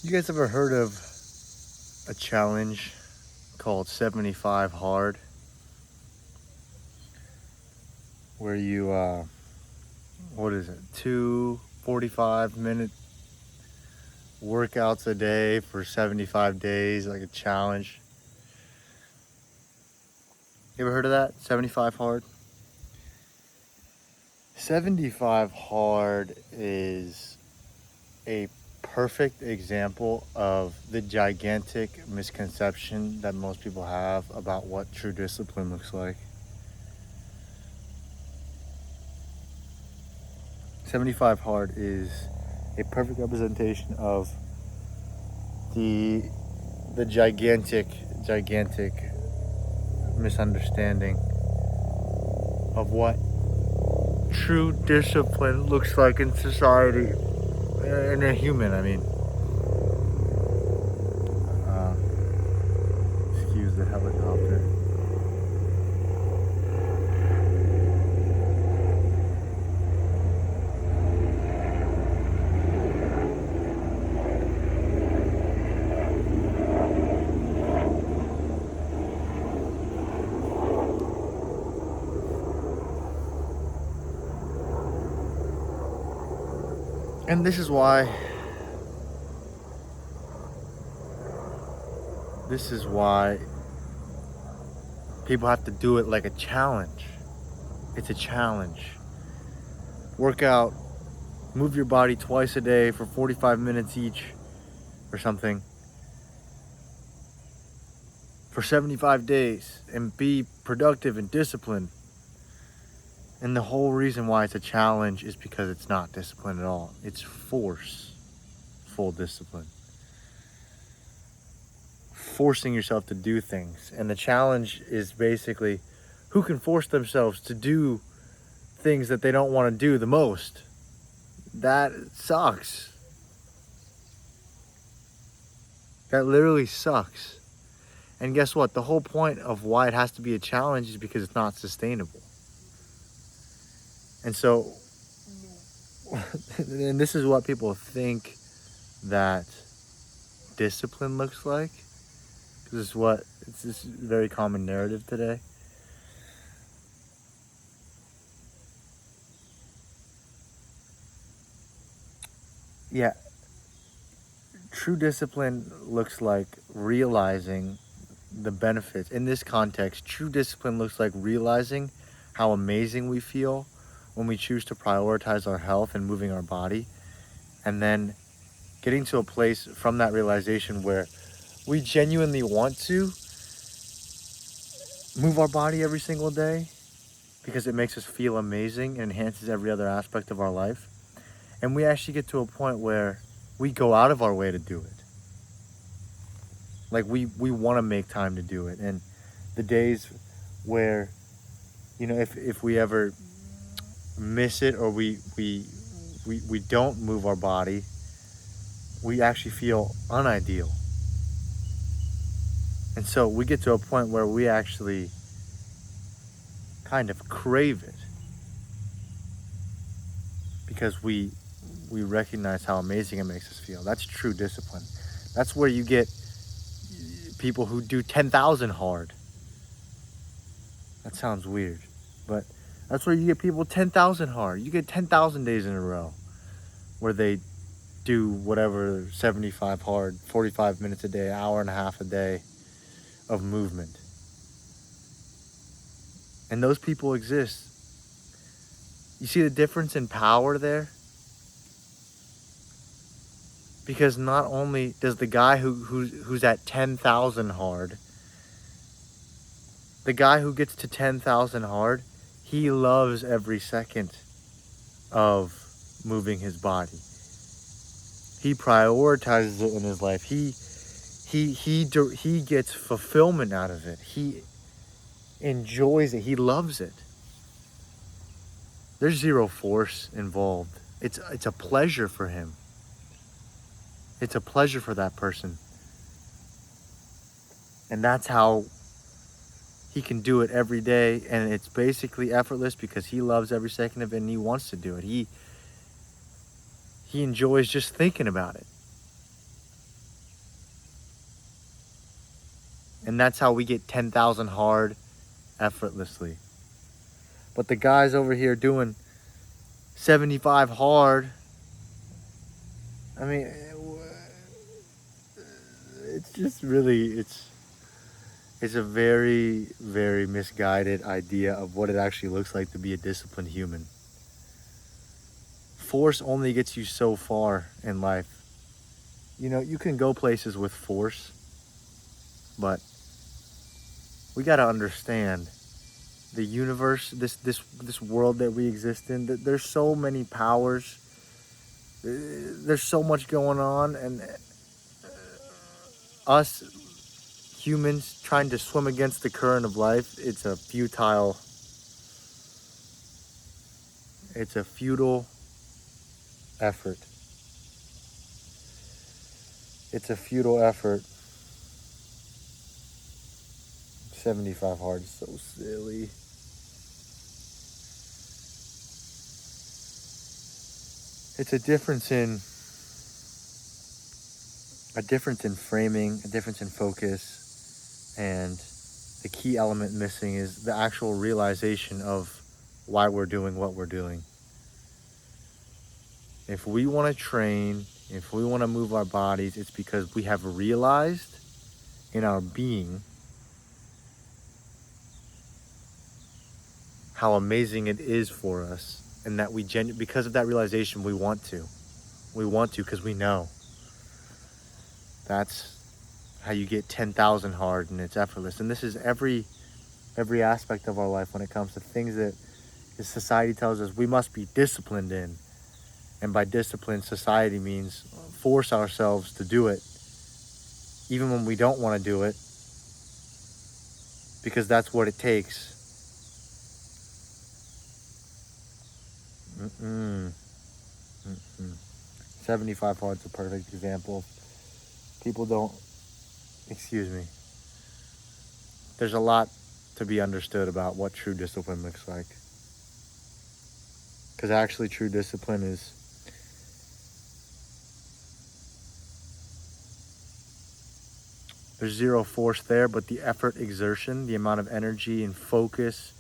You guys ever heard of a challenge called 75 Hard? Where you, what is it, 2 45-minute workouts a day for 75 days, like a challenge. You ever heard of that? 75 Hard? 75 Hard is a perfect example of the gigantic misconception that most people have about what true discipline looks like. 75 Hard is a perfect representation of the gigantic misunderstanding of what true discipline looks like in society, in a human. I mean, excuse the helicopter. And this is why people have to do it like a challenge. It's a challenge. Work out, move your body twice a day for 45 minutes each or something for 75 days and be productive and disciplined. And the whole reason why it's a challenge is because it's not discipline at all. It's forceful discipline. Forcing yourself to do things. And the challenge is basically who can force themselves to do things that they don't want to do the most. That sucks. That literally sucks. And guess what? The whole point of why it has to be a challenge is because it's not sustainable. And so, and this is what people think that discipline looks like. This is it's this very common narrative today. Yeah, true discipline looks like realizing the benefits. In this context, true discipline looks like realizing how amazing we feel when we choose to prioritize our health and moving our body, and then getting to a place from that realization where we genuinely want to move our body every single day because it makes us feel amazing and enhances every other aspect of our life. And we actually get to a point where we go out of our way to do it. Like we want to make time to do it. And the days where, if we ever miss it or we don't move our body, we actually feel unideal. And so we get to a point where we actually kind of crave it because we recognize how amazing it makes us feel. That's true discipline. That's where you get people who do 10,000 hard. That sounds weird, but that's where you get people 10,000 hard. You get 10,000 days in a row where they do whatever 75 hard, 45 minutes a day, hour and a half a day of movement. And those people exist. You see the difference in power there? Because not only does the guy who's at 10,000 hard, the guy who gets to 10,000 hard, he loves every second of moving his body. He prioritizes it in his life. He gets fulfillment out of it. He enjoys it. He loves it. There's zero force involved. It's a pleasure for him. It's a pleasure for that person. And that's how he can do it every day. And it's basically effortless because he loves every second of it and he wants to do it. He enjoys just thinking about it. And that's how we get 10,000 hard effortlessly. But the guys over here doing 75 hard, I mean, it's just really, it's a very, very misguided idea of what it actually looks like to be a disciplined human. Force only gets you so far in life. You know, you can go places with force, but we got to understand the universe, this world that we exist in. There's so many powers. There's so much going on, and us humans trying to swim against the current of life, it's a futile effort. It's a futile effort. 75 hard is so silly. It's a difference in framing, a difference in focus, and the key element missing is the actual realization of why we're doing what we're doing. If we want to train, if we want to move our bodies, it's because we have realized in our being how amazing it is for us, and that because of that realization, we want to because we know. That's how you get 10,000 hard, and it's effortless. And this is every aspect of our life when it comes to things that society tells us we must be disciplined in. And by discipline, society means force ourselves to do it, even when we don't want to do it, because that's what it takes. 75 hard is a perfect example. People don't, excuse me. There's a lot to be understood about what true discipline looks like. Because actually true discipline is there's zero force there, but the effort, exertion, the amount of energy and focus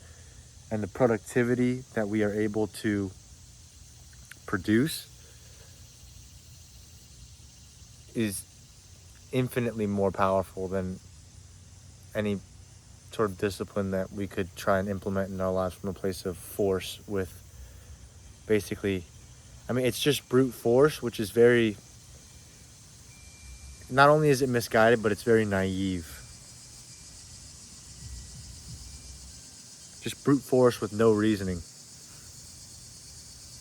and the productivity that we are able to produce is infinitely more powerful than any sort of discipline that we could try and implement in our lives from a place of force with basically, I mean, it's just brute force, which is very, not only is it misguided, but it's very naive. Just brute force with no reasoning.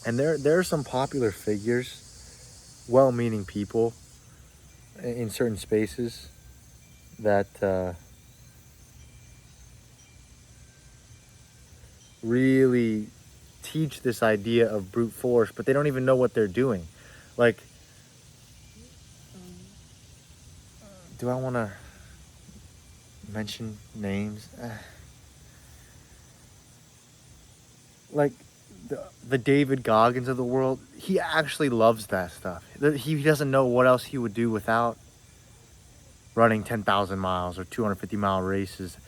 And there are some popular figures, well-meaning people in certain spaces that really teach this idea of brute force, but they don't even know what they're doing. Like, do I want to mention names? Like the David Goggins of the world, he actually loves that stuff. He doesn't know what else he would do without running 10,000 miles or 250-mile races.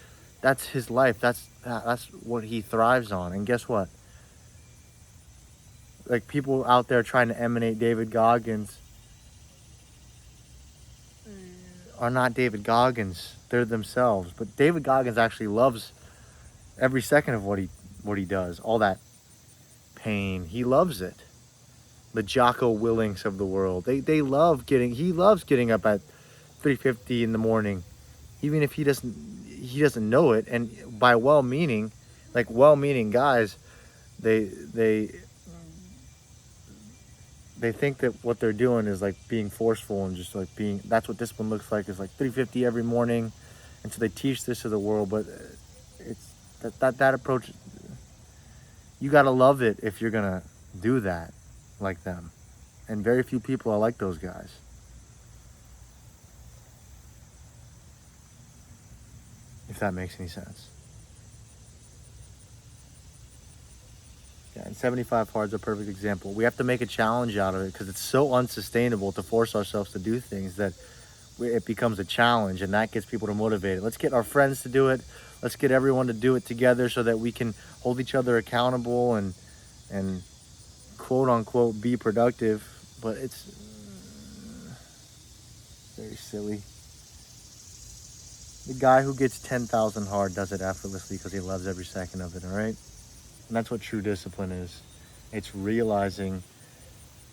That's his life. That's what he thrives on. And guess what? Like, people out there trying to emanate David Goggins are not David Goggins. They're themselves. But David Goggins actually loves every second of what he does. All that pain. He loves it. The Jocko Willings of the world. He loves getting up at 3:50 in the morning, even if he doesn't know it. And by well-meaning guys, they think that what they're doing is like being forceful and just like being, that's what discipline looks like, is like 3:50 every morning. And so they teach this to the world, but it's that approach, you got to love it if you're going to do that like them. And very few people are like those guys. If that makes any sense. Yeah, and 75 hard is a perfect example. We have to make a challenge out of it because it's so unsustainable to force ourselves to do things that it becomes a challenge, and that gets people to motivate it. Let's get our friends to do it. Let's get everyone to do it together so that we can hold each other accountable and quote unquote be productive. But it's very silly. The guy who gets 10,000 hard does it effortlessly because he loves every second of it, all right? And that's what true discipline is. It's realizing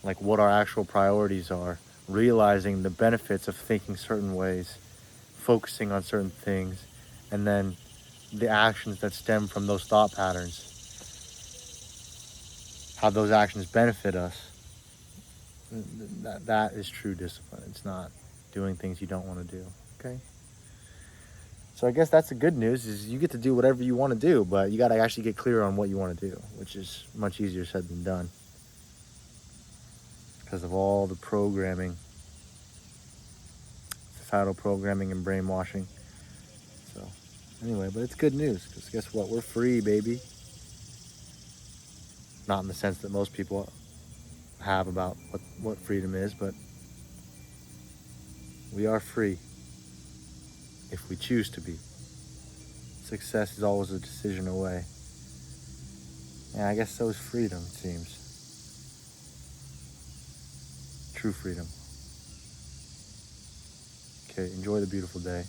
like what our actual priorities are, realizing the benefits of thinking certain ways, focusing on certain things, and then the actions that stem from those thought patterns, how those actions benefit us. That is true discipline. It's not doing things you don't want to do, okay? So I guess that's the good news is you get to do whatever you want to do, but you got to actually get clear on what you want to do, which is much easier said than done because of all the programming, societal programming and brainwashing. So anyway, but it's good news because guess what? We're free, baby. Not in the sense that most people have about what freedom is, but we are free if we choose to be. Success is always a decision away. And I guess so is freedom, it seems. True freedom. Okay, enjoy the beautiful day.